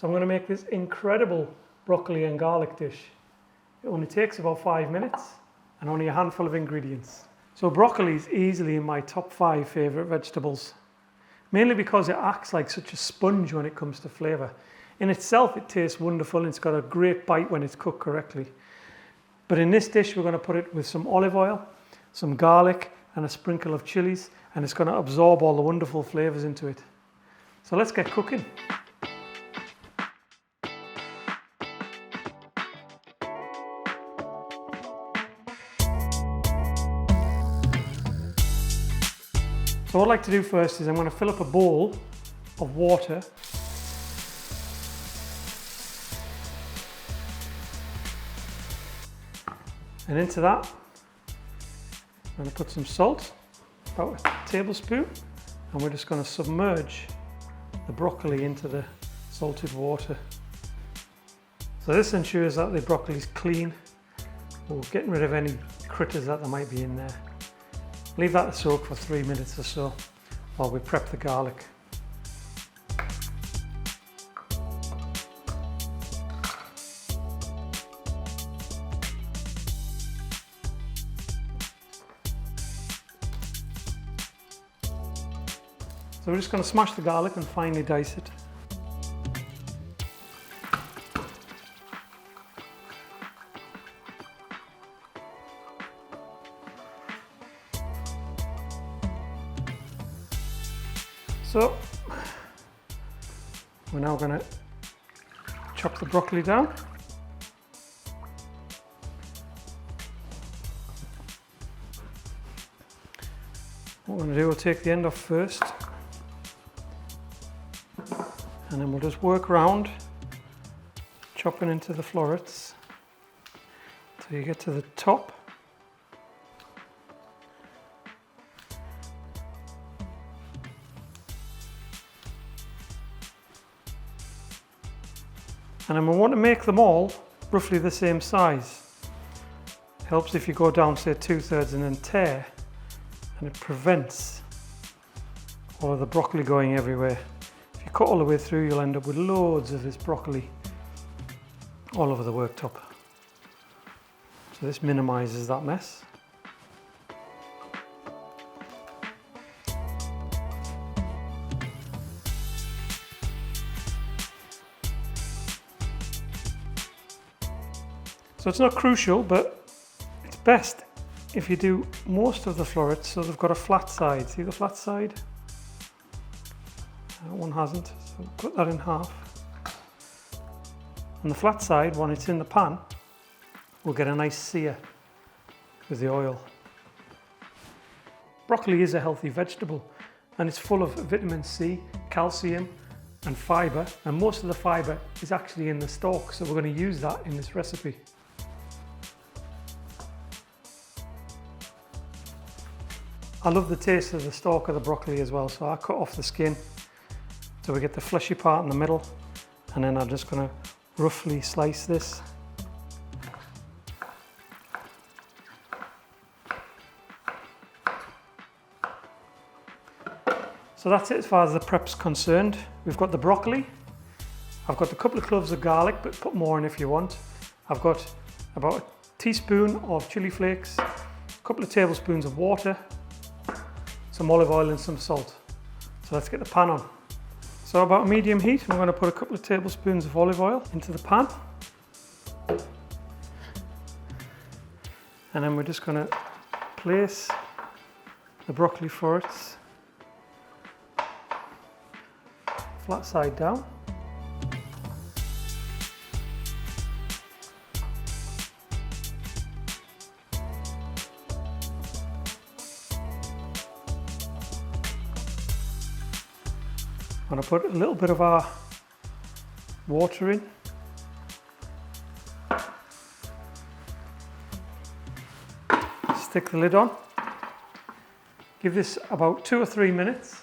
So I'm going to make this incredible broccoli and garlic dish. It only takes about 5 minutes and only a handful of ingredients. So broccoli is easily in my top 5 favourite vegetables, mainly because it acts like such a sponge when it comes to flavour. In itself it tastes wonderful and it's got a great bite when it's cooked correctly. But in this dish we're going to put it with some olive oil, some garlic and a sprinkle of chilies, and it's going to absorb all the wonderful flavours into it. So let's get cooking. So what I'd like to do first is I'm going to fill up a bowl of water. And into that, I'm going to put some salt, about a tablespoon, and we're just going to submerge the broccoli into the salted water. So this ensures that the broccoli is clean, or getting rid of any critters that there might be in there. Leave that to soak for 3 minutes or so while we prep the garlic. So we're just going to smash the garlic and finely dice it. So we're now going to chop the broccoli down. What we're going to do, we'll take the end off first, and then we'll just work around, chopping into the florets till you get to the top. And then we want to make them all roughly the same size. It helps if you go down, say 2/3 and then tear, and it prevents all of the broccoli going everywhere. If you cut all the way through, you'll end up with loads of this broccoli all over the worktop. So this minimises that mess. So it's not crucial, but it's best if you do most of the florets so they've got a flat side. See the flat side? That one hasn't, so cut that in half. And the flat side, when it's in the pan, will get a nice sear with the oil. Broccoli is a healthy vegetable and it's full of vitamin C, calcium and fibre, and most of the fibre is actually in the stalk, so we're going to use that in this recipe. I love the taste of the stalk of the broccoli as well, so I cut off the skin so we get the fleshy part in the middle, and then I'm just going to roughly slice this. So that's it as far as the prep's concerned. We've got the broccoli, I've got a couple of cloves of garlic, but put more in if you want. I've got about a teaspoon of chili flakes, a couple of tablespoons of water, some olive oil and some salt. So let's get the pan on. So about medium heat, I'm going to put a couple of tablespoons of olive oil into the pan. And then we're just going to place the broccoli florets flat side down. I'm going to put a little bit of our water in. Stick the lid on. Give this about 2 or 3 minutes.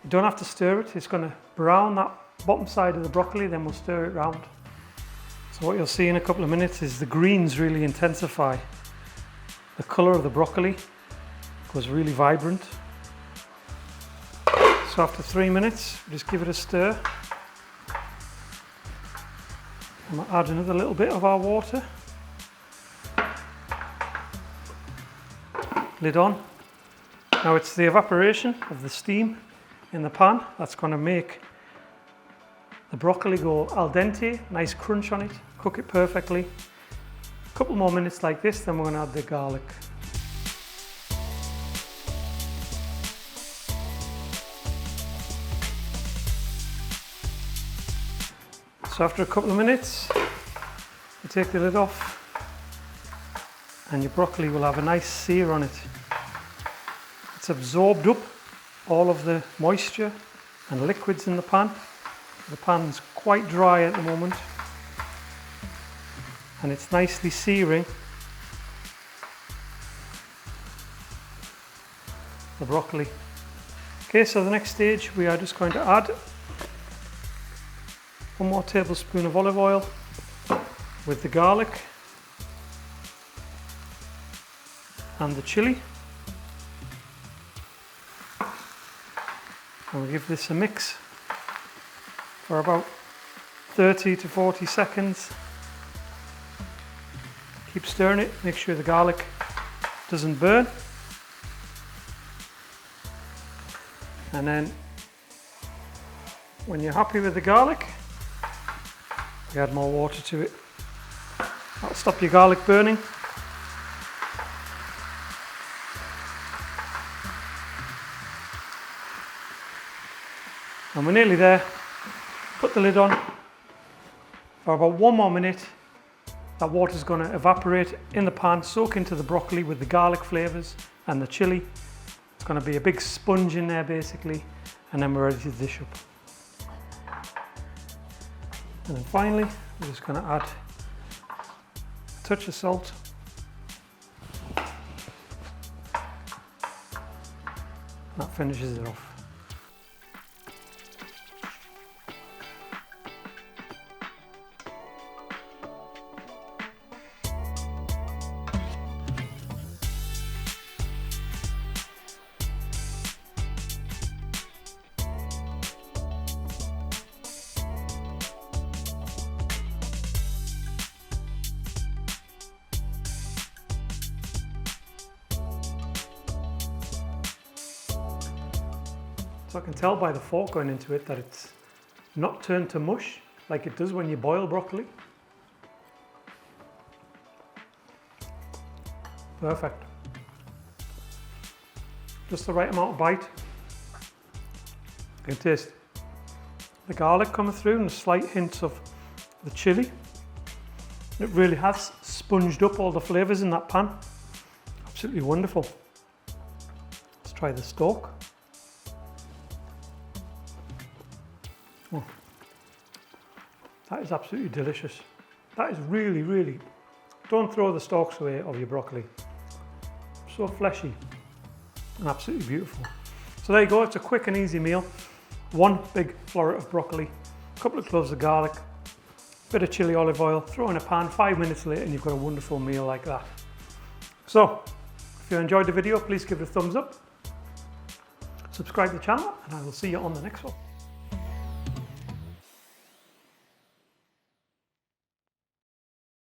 You don't have to stir it. It's going to brown that bottom side of the broccoli, then we'll stir it round. So what you'll see in a couple of minutes is the greens really intensify. The colour of the broccoli goes really vibrant. So after 3 minutes, just give it a stir. I'm going to add another little bit of our water. Lid on. Now it's the evaporation of the steam in the pan that's going to make the broccoli go al dente, nice crunch on it, cook it perfectly. A couple more minutes like this, then we're going to add the garlic. So after a couple of minutes, you take the lid off and your broccoli will have a nice sear on it. It's absorbed up all of the moisture and liquids in the pan. The pan's quite dry at the moment and it's nicely searing the broccoli. Okay, so the next stage we are just going to add 1 more tablespoon of olive oil with the garlic and the chilli. And we'll give this a mix for about 30 to 40 seconds. Keep stirring it, make sure the garlic doesn't burn. And then when you're happy with the garlic, you add more water to it. That'll stop your garlic burning. And we're nearly there. Put the lid on for about 1 more minute. That water's going to evaporate in the pan, soak into the broccoli with the garlic flavours and the chilli. It's going to be a big sponge in there basically, and then we're ready to dish up. And then finally, we're just going to add a touch of salt. That finishes it off. So I can tell by the fork going into it that it's not turned to mush like it does when you boil broccoli. Perfect. Just the right amount of bite. You can taste the garlic coming through and slight hints of the chilli. It really has sponged up all the flavours in that pan. Absolutely wonderful. Let's try the stalk. Oh, that is absolutely delicious. That is really, really, don't throw the stalks away of your broccoli. So fleshy and absolutely beautiful. So there you go, it's a quick and easy meal. 1 big floret of broccoli, a couple of cloves of garlic, bit of chili olive oil, throw in a pan, 5 minutes later and you've got a wonderful meal like that. So, if you enjoyed the video, please give it a thumbs up, subscribe to the channel, and I will see you on the next one.